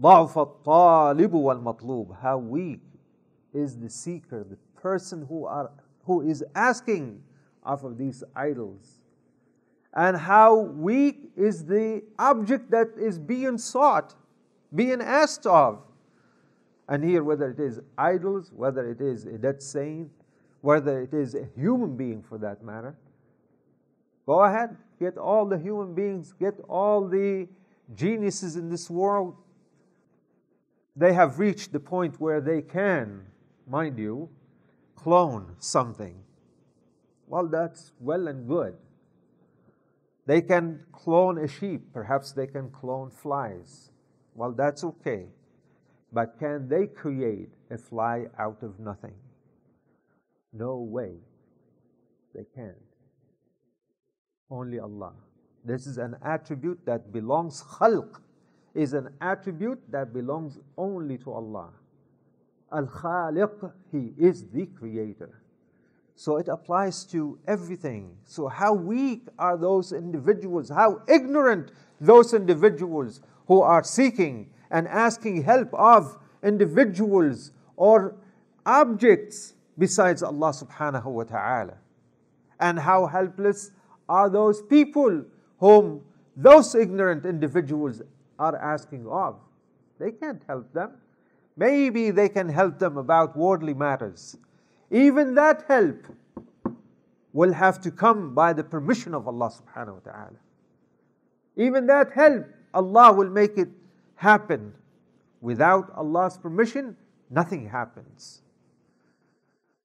ضعف الطالب والمطلوب. How weak is the seeker, the person who is asking of these idols. And how weak is the object that is being sought, being asked of. And here, whether it is idols, whether it is a dead saint, whether it is a human being for that matter, go ahead, get all the human beings, get all the geniuses in this world. They have reached the point where they can, mind you, clone something. Well, that's well and good. They can clone a sheep, perhaps they can clone flies. Well, that's okay. But can they create a fly out of nothing? No way. They can't. Only Allah. This is an attribute that belongs, khalq is an attribute that belongs only to Allah. Al-Khaliq, He is the Creator. So it applies to everything. So how weak are those individuals, how ignorant those individuals who are seeking and asking help of individuals or objects besides Allah subhanahu wa ta'ala. And how helpless are those people whom those ignorant individuals are asking of. They can't help them. Maybe they can help them about worldly matters. Even that help will have to come by the permission of Allah subhanahu wa ta'ala. Even that help, Allah will make it happen. Without Allah's permission, nothing happens.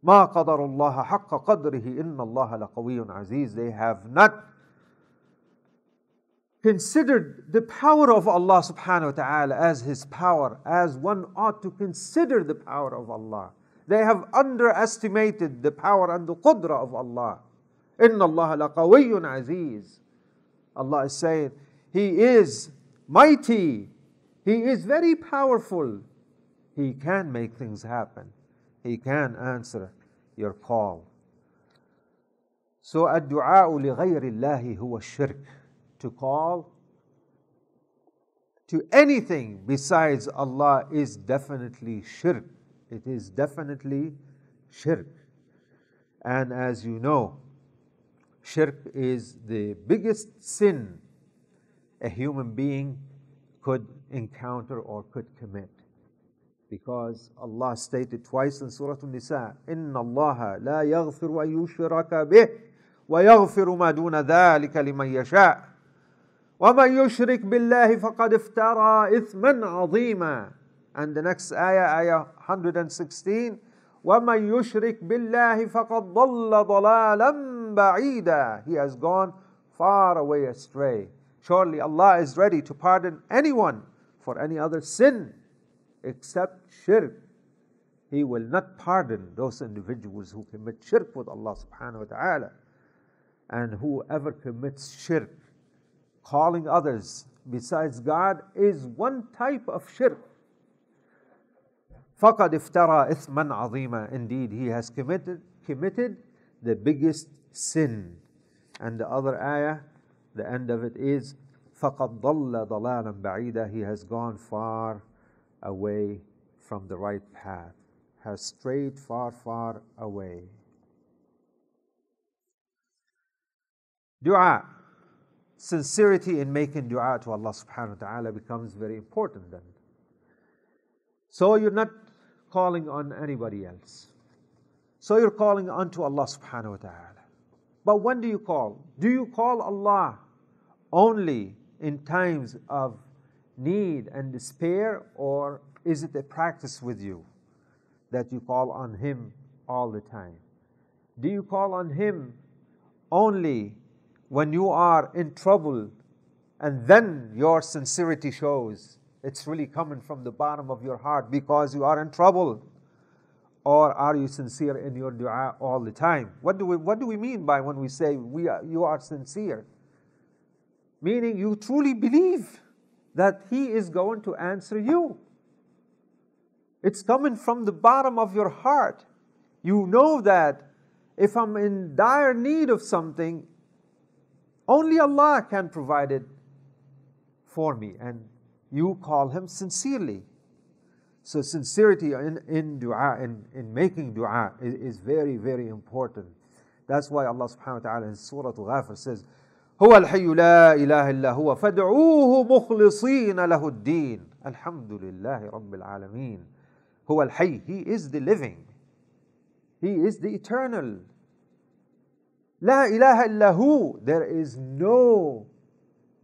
ما قدر الله حق قدره إن الله لقوي عزيز. They have not considered the power of Allah subhanahu wa ta'ala as His power, as one ought to consider the power of Allah. They have underestimated the power and the qudra of Allah. إن الله لقوي عزيز. Allah is saying, He is mighty. He is very powerful. He can make things happen. He can answer your call. So الدعاء لغير الله هو الشرك. To call to anything besides Allah is definitely shirk. It is definitely shirk. And as you know, shirk is the biggest sin a human being could encounter or could commit. Because Allah stated twice in Surah An-Nisa, إِنَّ اللَّهَ لَا يَغْفِرُ أَن يُشْرَكَ بِهِ وَيَغْفِرُ مَا دُونَ ذَلِكَ لِمَن يَشَاءُ وَمَن يُشْرِكْ بِاللَّهِ فَقَدْ افْتَرَى إِثْمًا عَظِيمًا. And the next ayah 116, وَمَن يُشْرِكْ بِاللَّهِ فَقَدْ ضَلَّ ضَلَالًا بَعِيدًا. He has gone far away astray. Surely Allah is ready to pardon anyone for any other sin except shirk. He will not pardon those individuals who commit shirk with Allah subhanahu wa ta'ala. And whoever commits shirk, calling others besides God, is one type of shirk. فَقَدْ افْتَرَى إِثْمًا عَظِيمًا. Indeed, he has committed the biggest sin. And the other ayah, the end of it is فَقَدْ ضَلَّ ضَلَالًا بَعِيدًا. He has gone far away from the right path, has strayed far, far away. Dua. Sincerity in making dua to Allah subhanahu wa ta'ala becomes very important then. So you're not calling on anybody else. So you're calling unto Allah subhanahu wa ta'ala. But when do you call? Do you call Allah only in times of need and despair, or is it a practice with you that you call on Him all the time? Do you call on Him only when you are in trouble and then your sincerity shows? It's really coming from the bottom of your heart because you are in trouble. Or are you sincere in your dua all the time? What do we mean by when we say you are sincere? Meaning you truly believe that He is going to answer you. It's coming from the bottom of your heart. You know that if I'm in dire need of something, only Allah can provide it for me. And you call Him sincerely. So sincerity in dua, in making dua is very, very important. That's why Allah subhanahu wa ta'ala in Surah Al-Ghafir says, هو الحي لا إله إلا هو فادعوه مخلصين له الدين الحمد لله رب العالمين. هو الحي, He is the living, He is the eternal. لا إله إلا هو, there is no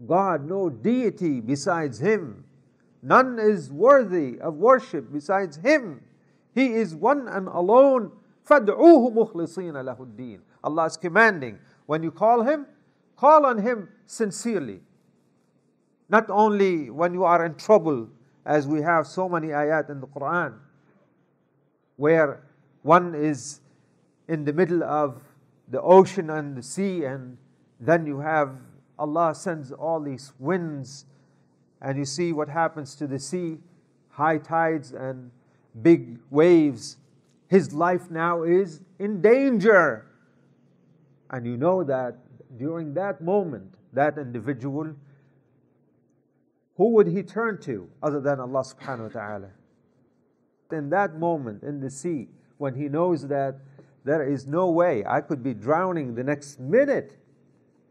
God, no deity besides Him. None is worthy of worship besides Him. He is one and alone. فَادْعُوهُ مُخْلِصِينَ لَهُ الدِّينَ. Allah is commanding, when you call Him, call on Him sincerely. Not only when you are in trouble, as we have so many ayat in the Quran, where one is in the middle of the ocean and the sea, and then you have Allah sends all these winds, and you see what happens to the sea, high tides and big waves. His life now is in danger. And you know that during that moment, that individual, who would he turn to other than Allah subhanahu wa ta'ala? In that moment in the sea, when he knows that there is no way, I could be drowning the next minute,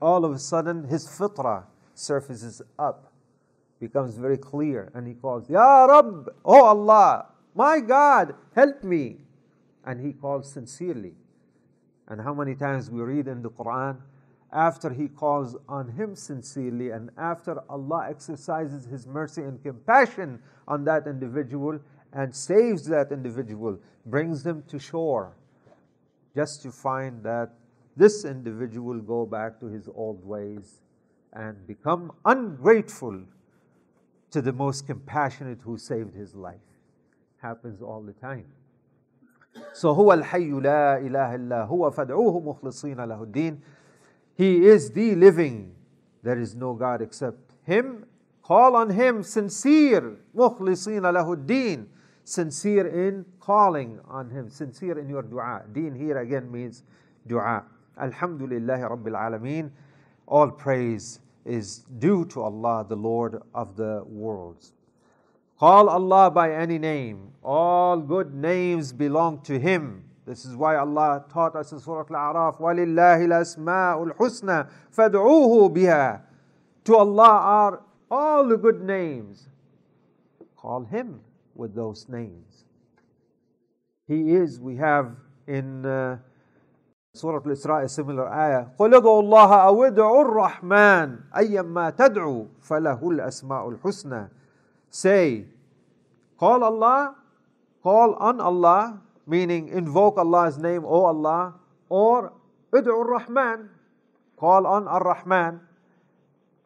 all of a sudden his fitrah surfaces up, becomes very clear, and he calls, Ya Rabb, oh Allah, my God, help me. And he calls sincerely. And how many times we read in the Quran, after he calls on Him sincerely, and after Allah exercises His mercy and compassion on that individual and saves that individual, brings them to shore, just to find that this individual go back to his old ways and become ungrateful to the most compassionate who saved his life. Happens all the time. So هو الحي لا إله إلا هو فادعوه مخلصين له الدين. He is the living. There is no God except Him. Call on Him sincere. مخلصين له الدين. Sincere in calling on Him. Sincere in your dua. Deen here again means dua. Alhamdulillah Rabbil Alameen. All praise is due to Allah, the Lord of the worlds. Call Allah by any name. All good names belong to Him. This is why Allah taught us in Surah Al-A'raf, وَلِلَّهِ الْأَسْمَاءُ الْحُسْنَى فَادْعُوهُ بِهَا. To Allah are all the good names. Call Him with those names. He is, we have in Surah Al-Isra a similar ayah, قُلِ ادْعُوا اللَّهَ أَوْ ادْعُوا الرَّحْمَنَ أَيَّمَّا تَدْعُوا فَلَهُ الْأَسْمَاءُ الْحُسْنَى. Say, call Allah, call on Allah, meaning invoke Allah's name, O Allah, or ادعوا الرحمن, call on Ar-Rahman.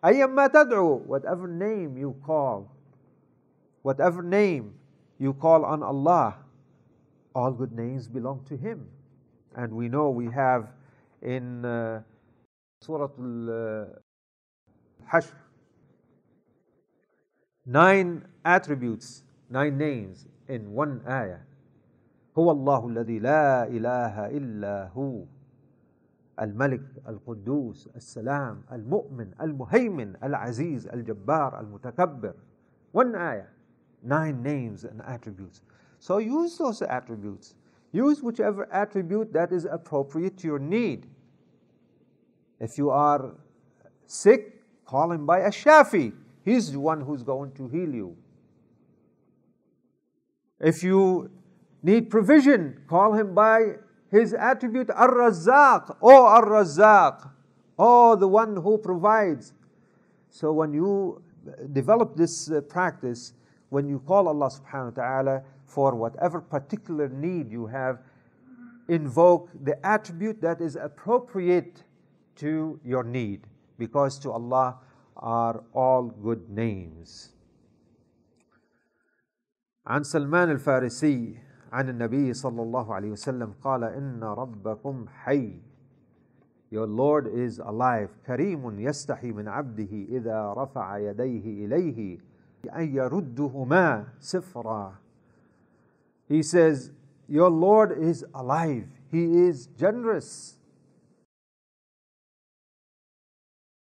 أيما تدعو, whatever name you call, whatever name you call on Allah, all good names belong to Him. And we know we have in Surah Al-Hashr 9 attributes, 9 names in one ayah. هو الله الذي لا إله إلا هو الملك القدوس السلام المؤمن المهيمن العزيز الجبار المتكبر. One ayah, 9 names and attributes. So use those attributes. Use whichever attribute that is appropriate to your need. If you are sick, call Him by Ash-Shafi. He's the one who's going to heal you. If you need provision, call Him by His attribute Ar-Razzaq. Oh Ar-Razzaq. Oh, the one who provides. So when you develop this practice, when you call Allah subhanahu wa ta'ala for whatever particular need you have, invoke the attribute that is appropriate to your need, because to Allah are all good names. عن سلمان الفارسي عن النبي صلى الله عليه وسلم قال إن ربكم حي. Your Lord is alive. كريم يستحي من عبده إذا رفع يديه إليه أن يردهما صفرا. He says, your Lord is alive. He is generous.